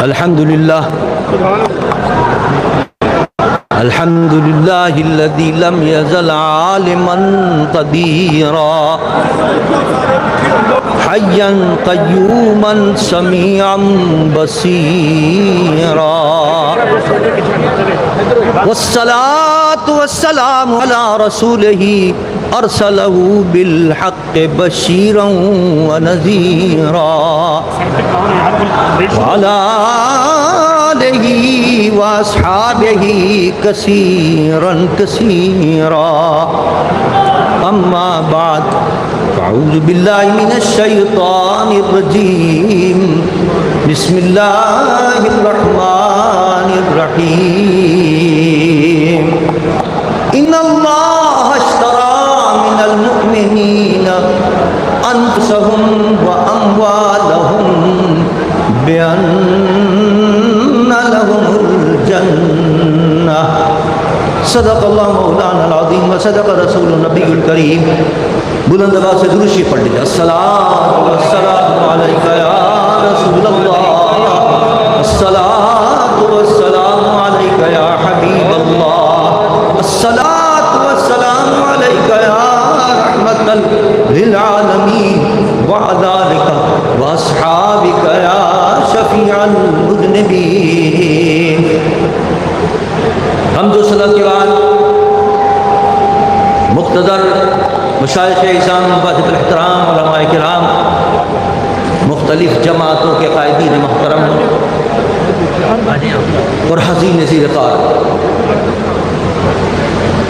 الحمدللہ الحمدللہ الذی لم یزل عالما قدیرا حیا قیوما سمیعا بصیرا والصلاة والسلام علی رسولہ ارسلہ بالحق بشیرا ونذیرا وعلی آلہ واصحابہ کثیرا کثیرا اما بعد فاعوذ باللہ من الشیطان الرجیم بسم اللہ الرحمن الرحیم ان اللہ اشترى من المؤمنین انفسهم واموالهم بأن لهم الجنة صدق اللہ مولانا العظیم وصدق رسول النبی الکریم. بلند آواز سے درود شریف پڑھ لیجیے. الصلاۃ والسلام علیک یا رسول اللہ، الصلاۃ والسلام علیک یا حبیب اللہ، الصلاۃ والسلام علیک یا رحمۃ للعالمین وعلی آلک واصحابک یا شفیع المذنبین. حمد و صلاۃ کے بعد مقتدر مشایخ اعظام مبادب الاحترام علماء کرام، مختلف جماعتوں کے قائدین محترم اور حسین نذیر قار،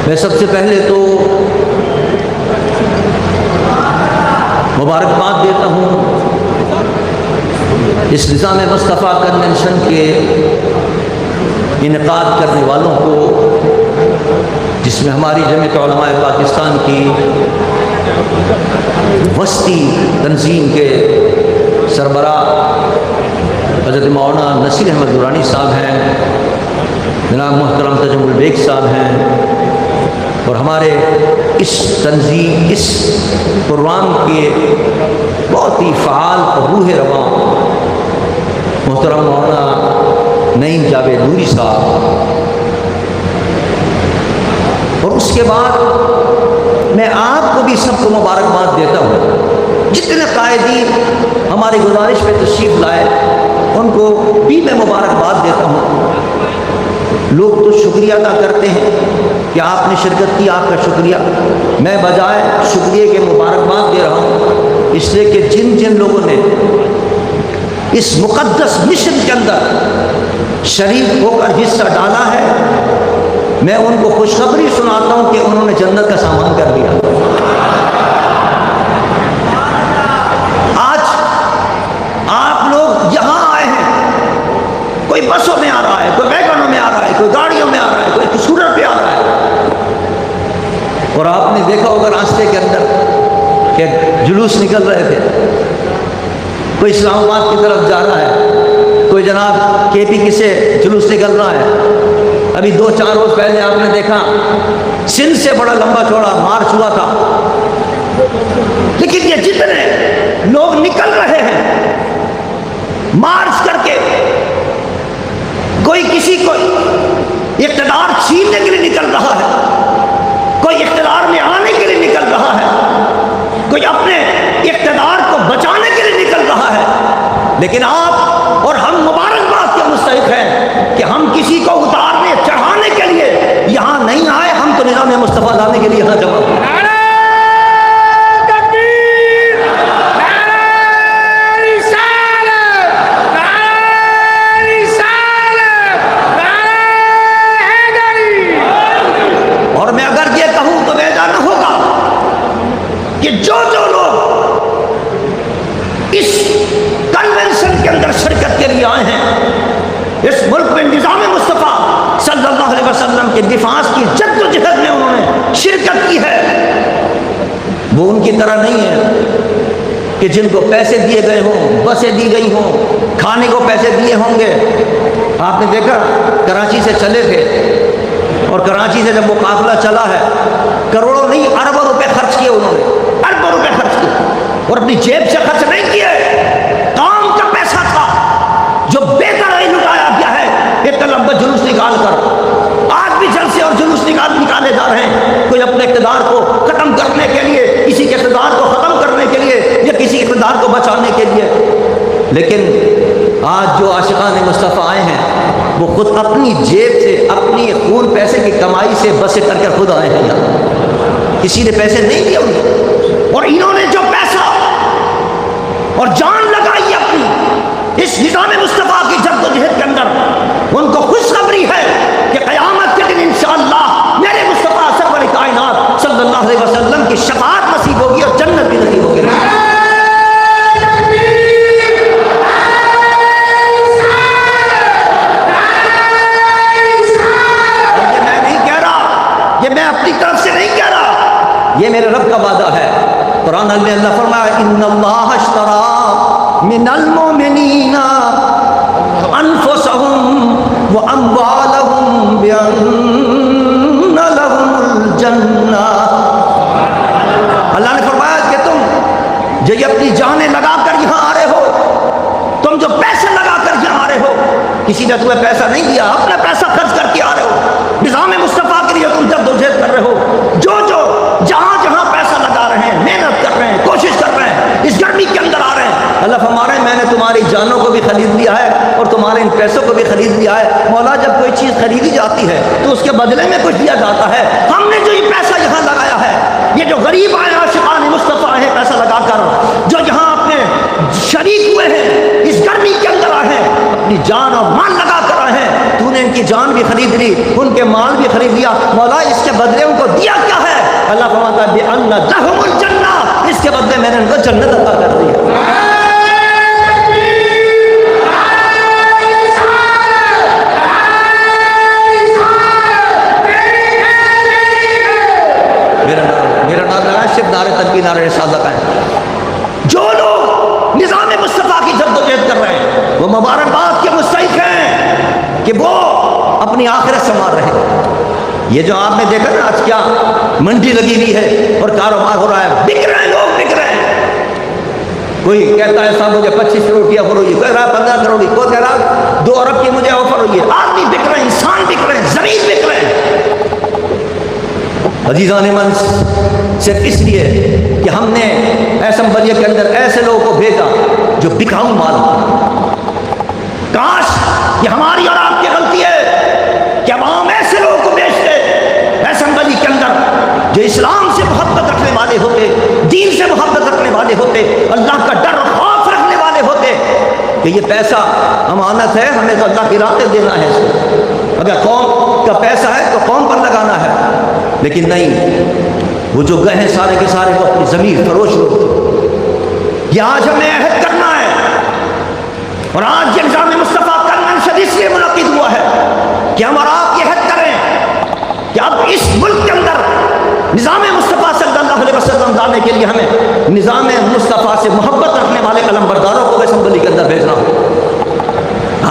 میں سب سے پہلے تو مبارکباد دیتا ہوں اس نظام مصطفیٰ کنونشن کے انعقاد کرنے والوں کو، جس میں ہماری جمعیت علماء پاکستان کی وسطی تنظیم کے سربراہ حضرت مولانا نصیر احمد درانی صاحب ہیں، جناب محترم تجمل بیگ صاحب ہیں، اور ہمارے اس تنظیم اس پروگرام کے بہت ہی فعال اور روح رواں محترم مولانا نعیم جاوید نوری صاحب. اور اس کے بعد میں آپ کو بھی سب کو مبارکباد دیتا ہوں. جتنے قائدین ہماری گزارش پہ تشریف لائے ان کو بھی میں مبارکباد دیتا ہوں. لوگ تو شکریہ ادا کرتے ہیں کہ آپ نے شرکت کی، آپ کا شکریہ. میں بجائے شکریہ کے مبارکباد دے رہا ہوں، اس لیے کہ جن جن لوگوں نے اس مقدس مشن کے اندر شریک ہو کر حصہ ڈالا ہے، میں ان کو خوشخبری سناتا ہوں کہ انہوں نے جنت کا سامان کر دیا. آج آپ لوگ یہاں آئے ہیں، کوئی بسوں میں آ رہا ہے، کوئی ویگنوں میں آ رہا ہے، کوئی گاڑیوں میں آ رہا ہے، کوئی اسکوٹر پہ آ رہا ہے. اور آپ نے دیکھا ہوگا راستے کے اندر کہ جلوس نکل رہے تھے، کوئی اسلام آباد کی طرف جا رہا ہے، کوئی جناب کے پی کی سے جلوس نکل رہا ہے. ابھی 2-4 روز پہلے آپ نے دیکھا سندھ سے بڑا لمبا چوڑا مارچ ہوا تھا. لیکن یہ جتنے لوگ نکل رہے ہیں مارچ کر کے، کوئی کسی کو اقتدار چھیننے کے لیے نکل رہا ہے، کوئی اقتدار میں آنے کے لیے نکل رہا ہے، کوئی اپنے اقتدار کو بچانے کے لیے نکل رہا ہے. لیکن آپ اور ہم مبارکباد کے مستحق ہیں کہ ہم کسی کو اتارنے چڑھانے کے لیے یہاں نہیں آئے، ہم تو نظام مصطفیٰ لانے کے لیے یہاں جمع ہوئے. اور میں اگر یہ کہوں تو بیجا نہ ہوگا کہ جو لوگ اس کنونشن کے اندر شرکت کے لیے آئے ہیں، اس ملک میں نظام مصطفیٰ صلی اللہ علیہ وسلم کے دفاع کی جد و جہد میں انہوں نے شرکت کی ہے، وہ ان کی طرح نہیں ہے کہ جن کو پیسے دیے گئے ہوں، بسیں دی گئی ہوں، کھانے کو پیسے دیے ہوں گے. آپ نے دیکھا کراچی سے چلے تھے، اور کراچی سے جب وہ قافلہ چلا ہے، کروڑوں نہیں اربوں روپے خرچ کیے انہوں نے، اربوں روپے خرچ کیے، اور اپنی جیب سے خرچ نہیں کیے. کام کا پیسہ تھا جو بہتر کردار کو بچانے کے لیے. لیکن آج جو عاشقان مصطفیٰ آئے ہیں وہ خود اپنی جیب سے اپنی خون پیسے کی کمائی سے بسیں کر کر خود آئے ہیں یہاں. کسی نے پیسے نہیں دیے انہیں، اور انہوں نے جو پیسہ اور جان لگائی اپنی اس نظام مصطفیٰ کی جد و جہد کے اندر، ان کو خوشخبری ہے کہ قیامت کے دن انشاءاللہ میرے مصطفیٰ سرور کائنات صلی اللہ علیہ وسلم کی شفاعت نصیب ہوگی اور جنت بھی نصیب ہوگی. میں اپنی طرف سے نہیں کہہ رہا، یہ میرے رب کا وعدہ ہے. قرآن میں اللہ فرمایا ان اللہ اشترى من المؤمنین انفسهم واموالهم بان لهم الجنہ. اللہ نے فرمایا کہ تم جو یہ اپنی جانیں لگا کر یہاں آ رہے ہو، تم جو پیسے لگا کر یہاں آ رہے ہو، کسی نے تمہیں پیسہ نہیں دیا، اپنا پیسہ خرچ کر کے آ رہے ہو. نظام مصطفیٰ کے لیے تم جد و جہد کر رہے ہو، جو جہاں جہاں پیسہ لگا رہے ہیں، محنت کر رہے ہیں، کوشش کر رہے ہیں، اس گرمی کے اندر آ رہے ہیں. اللہ فرما رہے ہیں میں نے تمہاری جانوں کو بھی خرید لیا ہے اور تمہارے ان پیسوں کو بھی خرید لیا ہے. مولا جب کوئی چیز خریدی جاتی ہے تو اس کے بدلے میں کچھ دیا جاتا ہے. ہم نے جو یہ پیسہ یہاں لگایا ہے، یہ جو غریب آئے عاشقان مصطفیٰ ہیں پیسہ لگا کر، جو یہاں اپنے شریک ہوئے ہیں، اس گرمی کے اندر آئے ہیں، اپنی جان اور مال لگا کر آئے ہیں، تو نے ان کی جان بھی خرید لی، ان کے مال بھی خرید لیا. مولا اس کے بدلے ان کو دیا کیا ہے؟ اللہ فرماتا ہے بِأَنَّ لَهُمُ الْجَنَّةَ، اس کے بدلے میں نے ان کو جنت عطا کر دی ہے. میرا نام لگا صرف نعرے تنقید نعرے رسالت ہے. جو لوگ نظام مصطفیٰ کی جد و جہد کر رہے ہیں وہ مبارکباد کے مستحق ہیں کہ وہ اپنی آخرت سنوار رہے ہیں. یہ جو آپ نے دیکھا نا آج کیا منڈی لگی ہوئی ہے اور کاروبار ہو رہا ہے، بک رہے ہیں لوگ، بک رہے ہیں. کوئی کہتا ہے صاحب مجھے 25 کروڑ کی آفر ہوئی ہے، کوئی کہہ رہا 15 کروڑ کی، کوئی کہہ رہا 2 ارب کی مجھے آفر ہوئی ہے. آدمی بک رہے ہیں، انسان بک رہے ہیں، زمین بک رہے ہیں. عزیزان من، صرف اس لیے کہ ہم نے اسمبلی کے اندر ایسے لوگوں کو بھیجا جو بکاؤ مال ہو. کاش یہ ہماری اور آپ کی غلطی ہے کہ عوام ایسے لوگوں کو بھیجتے اسمبلی کے اندر جو اسلام سے محبت رکھنے والے ہوتے، دین سے محبت رکھنے والے ہوتے، اللہ کا ڈر اور خوف رکھنے والے ہوتے کہ یہ پیسہ امانت ہے، ہمیں تو اللہ کی راہ پہ دینا ہے. اگر قوم کا پیسہ ہے تو قوم پر لگانا ہے. لیکن نہیں، وہ جو گئے ہیں سارے کے سارے وہ اپنی ضمیر فروش ہوتے. یہ آج ہمیں عہد کرنا ہے، اور آج یہ نظام مصطفیٰ کا منشد اس لیے منعقد ہوا ہے کہ ہم اور آپ یہ عہد کریں کہ اب اس ملک کے اندر نظام مصطفیٰ صلی اللہ علیہ وسلم لانے کے لیے ہمیں نظام مصطفیٰ سے محبت رکھنے والے قلم برداروں کو اسمبلی کے اندر بھیجنا ہو.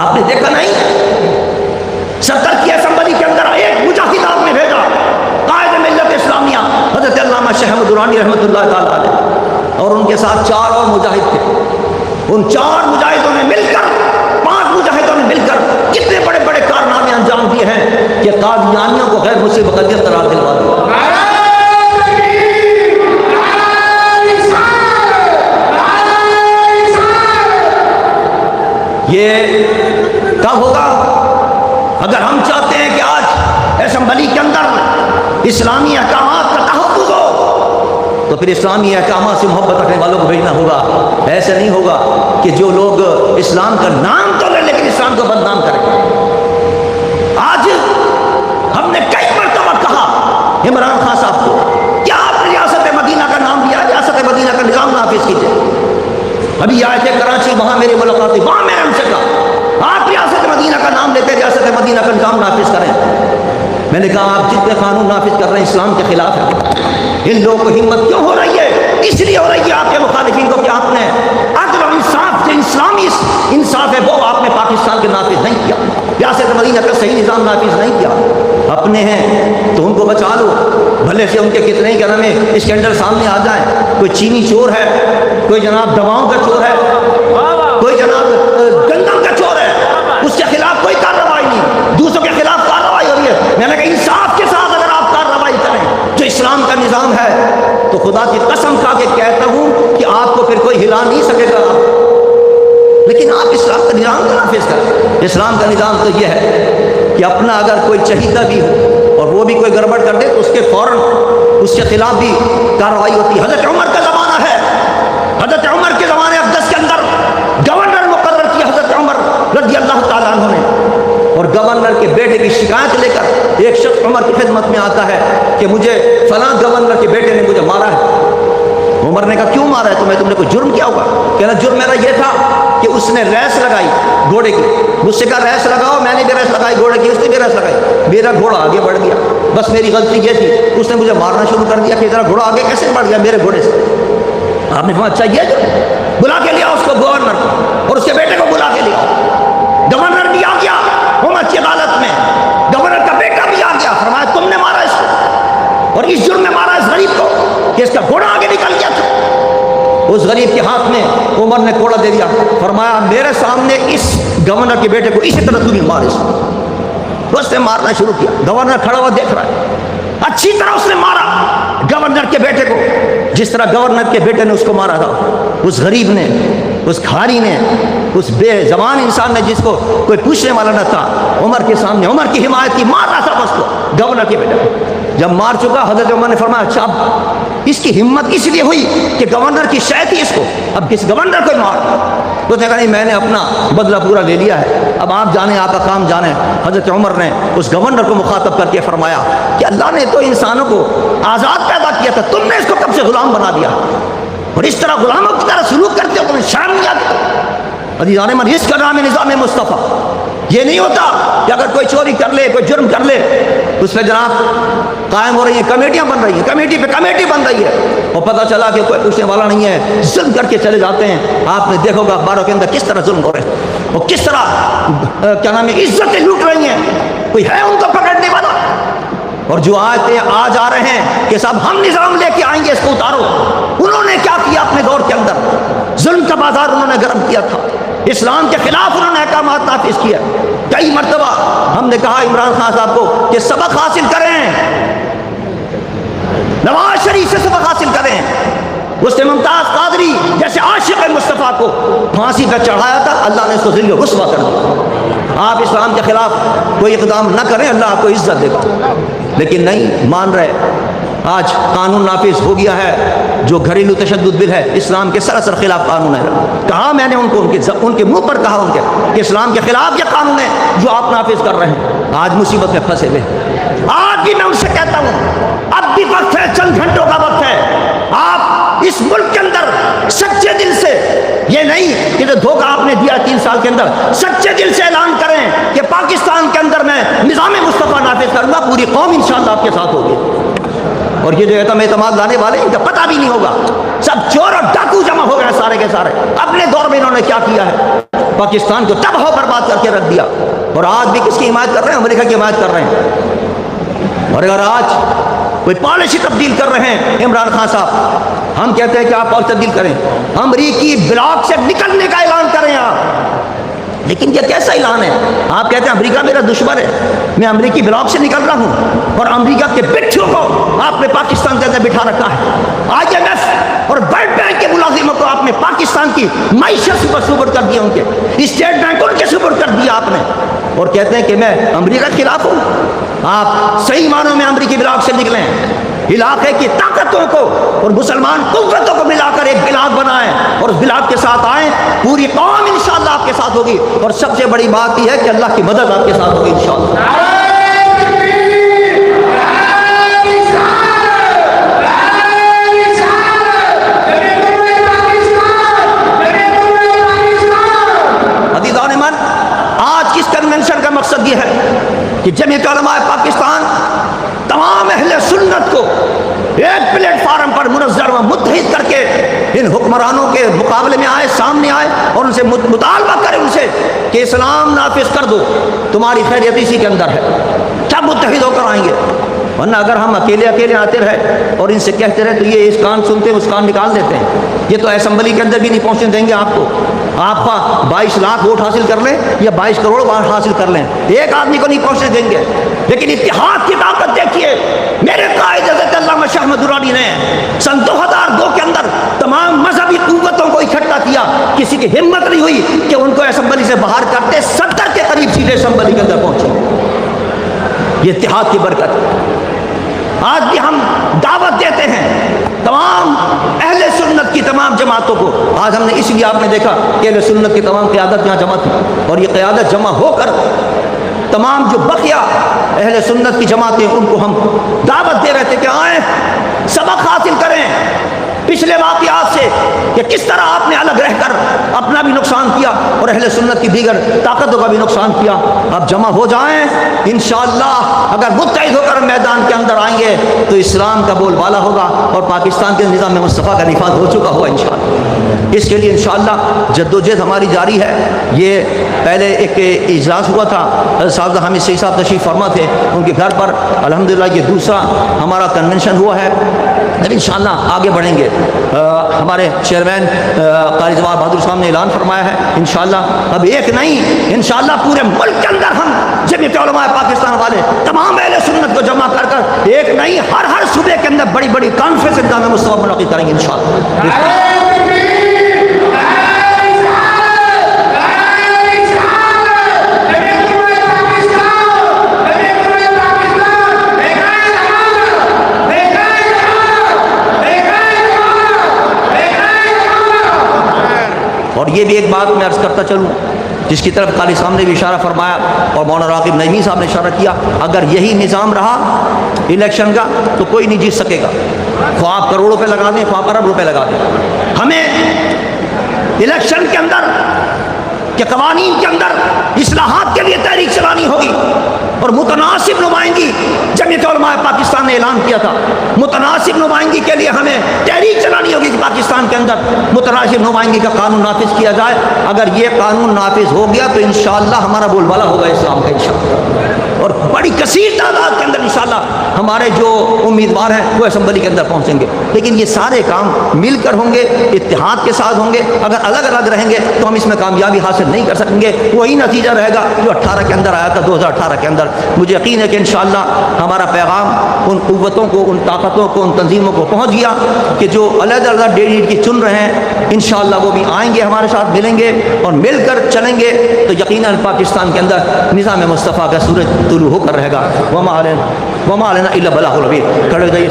آپ نے دیکھا نہیں، صدر کی اسمبلی کے اندر ایک مجاہد آپ نے بھیجا، قائد ملت اسلامیہ حضرت علامہ شیخ احمد درانی رحمۃ اللہ تعالیٰ علیہ، اور ان کے ساتھ 4 اور مجاہد تھے. ان 4 مجاہدوں نے مل کر، 5 مجاہدوں نے مل کر کتنے بڑے بڑے کارنامے انجام دیے ہیں کہ قادیانیوں کو غیر مسلم مقدس قرار دلوا دیا. یہ کب ہوگا؟ اگر ہم چاہتے ہیں کہ آج اسمبلی کے اندر اسلامی احکامات کا تحفظ ہو تو پھر اسلامی احکامات سے محبت رکھنے والوں کو بھیجنا ہوگا. ایسا نہیں ہوگا کہ جو لوگ اسلام کا نام تو لیں لیکن اسلام کو بدنام کریں. آج ہم نے کئی مرتبہ کہا عمران خان صاحب کو کیا آپ نے ریاست مدینہ کا نام لیا، ریاست مدینہ کا نظام نافذ کیجیے. ابھی آئے تھے کراچی، وہاں میری ملاقات ہوئی، وہاں میں نے ان سے کہا آپ ریاست مدینہ کا نام لیتے، ریاست مدینہ کا نظام نافذ کریں. میں نے کہا آپ جتنے قانون نافذ کر رہے ہیں اسلام کے خلاف ہے. ان لوگوں کو ہمت کیوں ہو رہی ہے؟ اس لیے ہو رہی ہے آپ کے مخالفین کو کہ آپ نے عدل اور انصاف جو اسلامی انصاف ہے وہ آپ نے پاکستان کے نافذ نہیں کیا، ریاست مدینہ کا صحیح نظام نافذ نہیں کیا. اپنے ہیں تو ان کو بچا لو، بھلے سے ان کے کتنے ہی گھر میں اسکینڈل سامنے آ جائیں. کوئی چینی چور ہے، کوئی جناب دواؤں کا چور ہے، کوئی جناب گندم کا چور ہے، اس کے خلاف کوئی کارروائی نہیں، دوسروں کے خلاف کارروائی ہو رہی ہے. میں نے کہا انصاف کے ساتھ اگر آپ کارروائی کریں جو اسلام کا نظام ہے تو خدا کی قسم کھا کے کہتا ہوں کہ آپ کو پھر کوئی ہلا نہیں سکے کا نظام تو نافذ کر۔ اسلام کا نظام تو یہ ہے کہ اپنا اگر کوئی چہیتا بھی ہو اور وہ بھی کوئی گڑبڑ کر دے تو اس کے فوراً اس کے خلاف بھی کارروائی ہوتی ہے۔ حضرت عمر کا زمانہ ہے، حضرت عمر کے زمانے اقدس کے اندر گورنر مقرر کیا حضرت عمر رضی اللہ تعالیٰ عنہ نے، اور گورنر کے بیٹے کی شکایت لے کر ایک شخص عمر کی خدمت میں آتا ہے کہ مجھے فلاں گورنر کے بیٹے نے مجھے مارا ہے۔ عمر نے کہا کیوں مارا ہے تمہیں، تم نے کوئی جرم کیا ہوگا؟ کہنا جرم میرا یہ تھا کہ اس نے ریس لگائی گھوڑے کی، مجھ سے کہا ریس لگاؤ، میں نے بھی ریس لگائی گھوڑے کی، اس نے بھی ریس لگائی، میرا گھوڑا آگے بڑھ گیا، بس میری غلطی یہ تھی، اس نے مجھے مارنا شروع کر دیا کہ ذرا گھوڑا آگے کیسے بڑھ گیا میرے گھوڑے سے۔ آپ نے فرمایا اچھا یہ جرم، بلا کے لیا اس کو گورنر کو اور اس کے بیٹے کو بلا کے لیا۔ گورنر بھی آ گیا عمر کی عدالت میں، گورنر کا بیٹا بھی آ گیا، فرمایا تم نے مارا اس کو اور اس جرم میں مارا اس غریب کو کہ اس کا گھوڑا آگے نکل گیا تھا۔ اس غریب کے ہاتھ میں عمر نے کوڑا دے دیا، فرمایا میرے سامنے اس گورنر کے بیٹے کو اسی طرح تو بھی مار، اس کو اس نے مارنا شروع کیا۔ گورنر کھڑا ہوا دیکھ رہا ہے، اچھی طرح اس نے مارا گورنر کے بیٹے کو جس طرح گورنر کے بیٹے نے اس کو مارا تھا۔ اس غریب نے، اس کھاری نے، اس بے زبان انسان نے جس کو کوئی پوچھنے والا نہ تھا، عمر کے سامنے عمر کی حمایت کی، مار رہا تھا بس کو گورنر کے بیٹے کو۔ جب مار چکا حضرت عمر نے فرمایا اچھا اب اس کی ہمت اس لیے ہوئی کہ گورنر کی شے تھی اس کو، اب کس گورنر کو مار؟ اس نے کہا نہیں میں نے اپنا بدلہ پورا لے لیا ہے، اب آپ جانیں آپ کا کام جانیں۔ حضرت عمر نے اس گورنر کو مخاطب کر کے فرمایا کہ اللہ نے تو انسانوں کو آزاد پیدا کیا تھا، تم نے اس کو کب سے غلام بنا دیا اور اس طرح غلاموں کی طرح سلوک کرتے ہو، تمہیں شرم نہیں آتی؟ عزیزان من اس کا نام ہے نظام مصطفیٰ۔ یہ نہیں ہوتا کہ اگر کوئی چوری کر لے، کوئی جرم کر لے، اس پہ جناب قائم ہو رہی ہیں کمیٹیاں بن رہی ہیں، کمیٹی پہ کمیٹی بن رہی ہے، اور پتہ چلا کہ کوئی پوچھنے والا نہیں ہے، ظلم کر کے چلے جاتے ہیں۔ آپ نے دیکھو گا اخباروں کے اندر کس طرح ظلم ہو رہے ہیں اور کس طرح کیا نام ہے عزتیں لوٹ رہی ہیں، کوئی ہے ان کو پکڑنے والا؟ اور جو آتے آج آ رہے ہیں کہ صاحب ہم نظام لے کے آئیں گے اس کو اتارو، انہوں نے کیا کیا اپنے دور کے اندر؟ ظلم کا بازار انہوں نے گرم کیا تھا، اسلام کے خلاف انہوں نے احکامات نافذ کیا۔ کئی مرتبہ ہم نے کہا عمران خان صاحب کو کہ سبق حاصل کریں، نواز شریف سے سبق حاصل کریں۔ اس نے ممتاز قادری جیسے عاشق مصطفیٰ کو پھانسی پہ چڑھایا تھا، اللہ نے اس کو ذل و رسوا کر دیا۔ آپ اسلام کے خلاف کوئی اقدام نہ کریں، اللہ آپ کو عزت دے گا، لیکن نہیں مان رہے۔ آج قانون نافذ ہو گیا ہے جو گھریلو تشدد بل ہے، اسلام کے سراسر خلاف قانون ہے۔ کہا میں نے ان کو ان کے منہ پر کہا ان کے کہ اسلام کے خلاف یہ قانون ہے جو آپ نافذ کر رہے ہیں، آج مصیبت میں پھنسے ہوئے۔ آج بھی میں ان سے کہتا ہوں اب بھی وقت ہے، چند گھنٹوں کا وقت ہے، آپ اس ملک کے اندر سچے دل سے، یہ نہیں کہ جو دھوکہ آپ نے دیا 3 سال کے اندر، سچے دل سے اعلان کریں کہ پاکستان کے اندر میں نظام مصطفیٰ نافذ کروں گا، پوری قوم انشاءاللہ آپ کے ساتھ ہوگی۔ اور یہ جو اعتماد لانے والے ان کا پتہ بھی نہیں ہوگا، سب چور اور ڈاکو جمع ہو گئے سارے کے سارے۔ اپنے دور میں انہوں نے کیا کیا ہے، پاکستان کو تباہ و برباد کر کے رکھ دیا، اور آج بھی کس کی حمایت کر رہے ہیں؟ امریکہ کی حمایت کر رہے ہیں۔ اور اگر آج کوئی پالیسی تبدیل کر رہے ہیں عمران خان صاحب، ہم کہتے ہیں کہ آپ پالیسی تبدیل کریں، امریکی بلاک سے نکلنے کا اعلان کریں آپ، لیکن یہ کیسا اعلان ہے؟ آپ کہتے ہیں امریکہ میرا دشمن ہے، میں امریکی بلاک سے نکل رہا ہوں، اور امریکہ کے بچوں کو آپ نے پاکستان کے اندر بٹھا رکھا ہے، IMF اور ورلڈ بینک کے ملازموں کو آپ نے پاکستان کی معیشت پر سپرد کر دیا، ان کے اسٹیٹ بینک ان کے سپرد کر دیا آپ نے، اور کہتے ہیں کہ میں امریکہ کے خلاف ہوں۔ آپ صحیح معنوں میں امریکی بلاک سے نکلیں، علاقے کی طاقتوں کو اور مسلمان قوتوں کو ملا کر ایک بلاک بنائیں اور اس بلاک کے ساتھ آئیں، پوری قوم انشاءاللہ آپ کے ساتھ ہوگی، اور سب سے بڑی بات یہ ہے کہ اللہ کی مدد آپ کے ساتھ ہوگی انشاءاللہ۔ عزیزان من، آج کس کنونشن کا مقصد یہ ہے کہ جمعیت علماء پاکستان تمام اہل سنت کو ایک پلیٹ فارم پر منظم و متحد کر کے ان حکمرانوں کے مقابلے میں آئے، سامنے آئے اور ان سے مطالبہ کرے ان سے کہ اسلام نافذ کر دو، تمہاری خیریت اسی کے اندر ہے، سب متحد ہو کر آئیں گے۔ ورنہ اگر ہم اکیلے آتے رہے اور ان سے کہتے رہے تو یہ اس کان سنتے ہیں اس کان نکال دیتے ہیں، یہ تو اسمبلی کے اندر بھی نہیں پہنچنے دیں گے آپ کو۔ آپ 22 لاکھ ووٹ حاصل کر لیں یا 22 کروڑ ووٹ حاصل کر لیں، ایک آدمی کو نہیں پہنچنے دیں گے۔ لیکن اتحاد کی طاقت دیکھیے، میرے قائد حضرت علامہ شاہ احمد درانی نے سن 2002 کے اندر تمام مذہبی قوتوں کو اکٹھا کیا دیا, کسی کی ہمت نہیں ہوئی کہ ان کو اسمبلی سے باہر کرتے. 70 کے قریب سیٹیں اسمبلی کے اندر پہنچی. یہ اتحاد کی برکت. آج بھی ہم دعوت دیتے ہیں تمام اہل سنت کی تمام جماعتوں کو. آج ہم نے اس لیے آپ نے دیکھا کہ اہل سنت کی تمام قیادت یہاں جمع تھی, اور یہ قیادت جمع ہو کر تمام جو بقیہ اہل سنت کی جماعتیں ان کو ہم دعوت دے رہے تھے کہ آئیں سبق حاصل کریں پچھلے واقعات سے, کہ کس طرح آپ نے الگ رہ کر اپنا بھی نقصان کیا اور اہل سنت کی دیگر طاقتوں کا بھی نقصان کیا. اب جمع ہو جائیں انشاءاللہ. اگر متحد ہو کر میدان کے اندر آئیں گے تو اسلام کا بول بالا ہوگا اور پاکستان کے نظام مصطفیٰ کا نفاذ ہو چکا ہوا انشاءاللہ. اس کے لیے انشاءاللہ جدوجہد ہماری جاری ہے. یہ پہلے ایک اجلاس ہوا تھا, صاحب حامد سعید صاحب تشریف فرما تھے ان کے گھر پر. الحمدللہ یہ دوسرا ہمارا کنونشن ہوا ہے. اب انشاءاللہ آگے بڑھیں گے. ہمارے چیئرمین قاری جواد بہادر صاحب نے اعلان فرمایا ہے انشاءاللہ اب ایک نہیں انشاءاللہ پورے ملک کے اندر ہم جمعیت علماء پاکستان والے تمام اہل سنت کو جمع کر کر ایک نہیں ہر صوبے کے اندر بڑی بڑی کانفرنس نظام مصطفیٰ منعقد کریں گے انشاءاللہ. اور یہ بھی ایک بات میں عرض کرتا چلوں جس کی طرف قاری صاحب نے بھی اشارہ فرمایا اور مولانا راغب نعیمی صاحب نے اشارہ کیا. اگر یہی نظام رہا الیکشن کا تو کوئی نہیں جیت سکے گا. خواہ آپ کروڑ روپے لگا دیں, خواہ ارب روپے لگا دیں. ہمیں الیکشن کے اندر کہ قوانین کے اندر اصلاحات کے لیے تحریک چلانی ہوگی اور متناسب نمائندگی جمعیت علماء پاکستان نے اعلان کیا تھا. متناسب نمائندگی کے لیے ہمیں تحریک چلانی ہوگی کہ پاکستان کے اندر متناسب نمائندگی کا قانون نافذ کیا جائے. اگر یہ قانون نافذ ہو گیا تو انشاءاللہ ہمارا بول بالا ہوگا اسلام کا انشاءاللہ, اور بڑی کثیر تعداد کے اندر انشاءاللہ ہمارے جو امیدوار ہیں وہ اسمبلی کے اندر پہنچیں گے. لیکن یہ سارے کام مل کر ہوں گے, اتحاد کے ساتھ ہوں گے. اگر الگ الگ رہیں گے تو ہم اس میں کامیابی حاصل نہیں کر سکیں گے. وہی نتیجہ رہے گا جو 18 کے اندر آیا تھا, 2018 کے اندر. مجھے یقین ہے کہ انشاءاللہ ہمارا پیغام ان قوتوں کو, ان طاقتوں کو, ان تنظیموں کو پہنچ گیا کہ جو علیحدہ علیحدہ ڈیٹ کی چن رہے ہیں انشاءاللہ وہ بھی آئیں گے, ہمارے ساتھ ملیں گے اور مل کر چلیں گے تو یقیناً پاکستان کے اندر نظام مصطفیٰ کا سورج طلوع ہو کر رہے گا. وما علینا الا البلاغ المبین. کھڑے ہو جائیے.